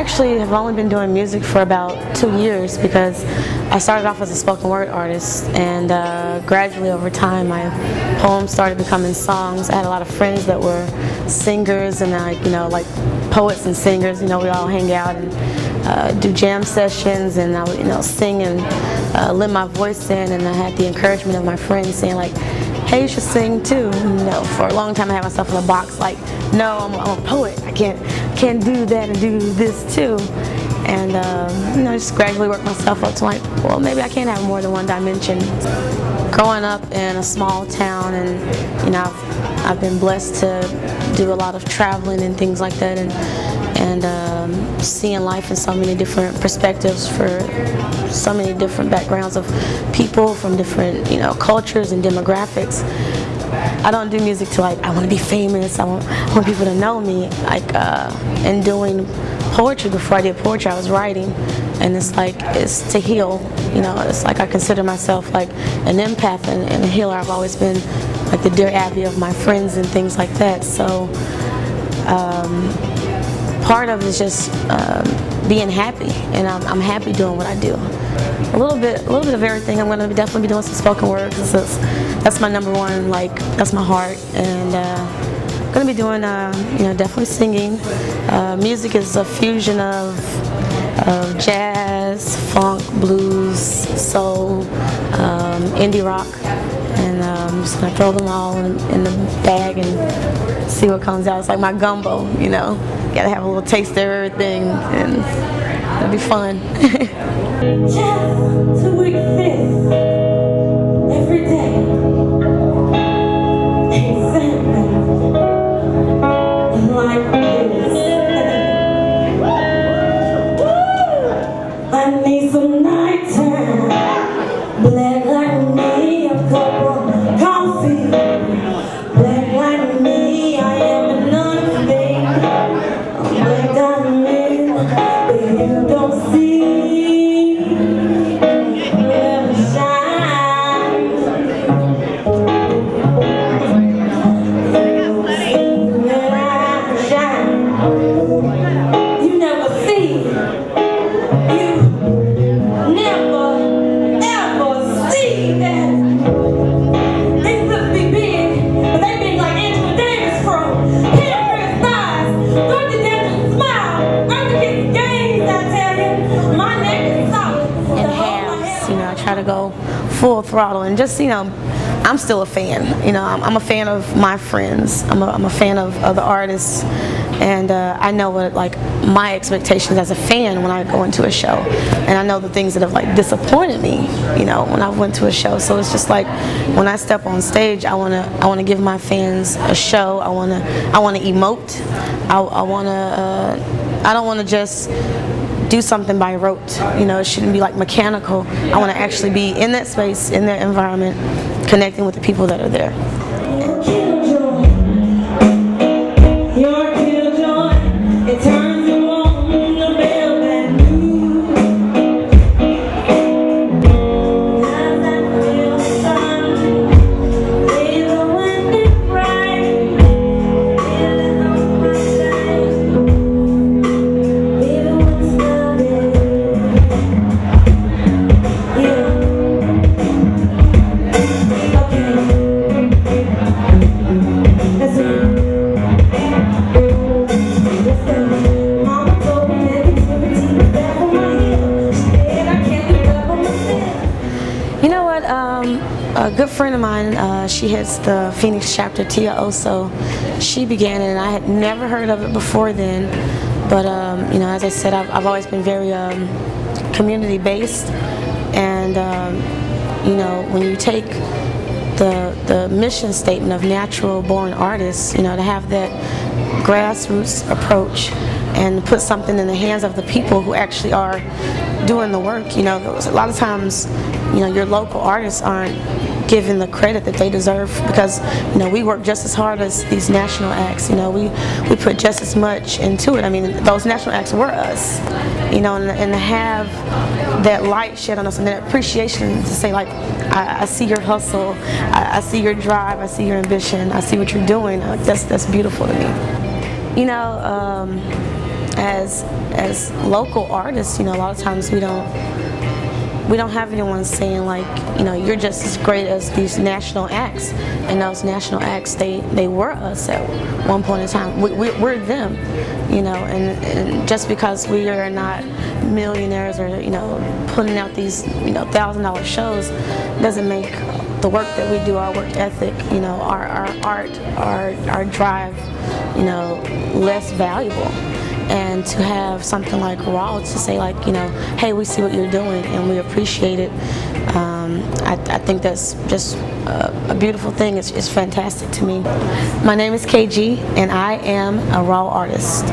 actually have only been doing music for about 2 years because I started off as a spoken word artist, and gradually over time my poems started becoming songs. I had a lot of friends that were singers, and like poets and singers. We all hang out and do jam sessions, and I would sing and lend my voice in, and I had the encouragement of my friends saying like, hey, you should sing too. For a long time I had myself in a box like, no, I'm a poet. I can't do that and do this too. And just gradually worked myself up to like, well, maybe I can have more than one dimension. Growing up in a small town, and I've been blessed to do a lot of traveling and things like that, and seeing life in so many different perspectives for so many different backgrounds of people from different cultures and demographics. I don't do music to like I want to be famous. I want people to know me. Like in doing poetry, before I did poetry, I was writing, and it's to heal. It's like I consider myself like an empath and a healer. I've always been like the dear Abby of my friends and things like that. So part of it is just being happy, and I'm happy doing what I do. A little bit of everything. I'm going to definitely be doing some spoken word because that's my number one. Like that's my heart, and I'm going to be doing definitely singing. Music is a fusion of jazz, funk, blues, soul, indie rock, and I'm just going to throw them all in the bag and see what comes out. It's like my gumbo, Got to have a little taste of everything, and it'll be fun. Just to exist every day, exactly like this. I need some nighttime, black like me, a cup of coffee. Black like me, I am an unfake. Black diamond, but you don't see. To go full throttle, and just I'm still a fan. I'm a fan of my friends. I'm a fan of the artists, and I know what my expectations as a fan when I go into a show, and I know the things that have disappointed me when I went to a show. So it's just like when I step on stage, I want to give my fans a show. I want to emote. I don't want to just do something by rote. It shouldn't be mechanical. I want to actually be in that space, in that environment, connecting with the people that are there. Your killjoy, it turns you on the bell that new. As I feel sun, feel the wind is bright, feeling on my side, feel what's loving. Yeah. That's it. A good friend of mine, she heads the Phoenix chapter, Tia Oso. She began it, and I had never heard of it before then. But as I said, I've always been very community-based, and when you take the mission statement of natural-born artists, to have that grassroots approach and put something in the hands of the people who actually are doing the work. A lot of times, your local artists aren't given the credit that they deserve because, we work just as hard as these national acts. We put just as much into it. I mean, those national acts were us, and to have that light shed on us and that appreciation to say, I see your hustle, I see your drive, I see your ambition, I see what you're doing. That's beautiful to me. as local artists, you know, a lot of times we don't have anyone saying like, you know, you're just as great as these national acts. And those national acts, they were us at one point in time. We're them, you know, and just because we are not millionaires or, you know, putting out these, you know, $1,000 shows doesn't make the work that we do, our work ethic, you know, our art, our drive, you know, less valuable. And to have something like Raw to say like, you know, hey, we see what you're doing and we appreciate it. I think that's just a beautiful thing. It's fantastic to me. My name is KG and I am a Raw artist.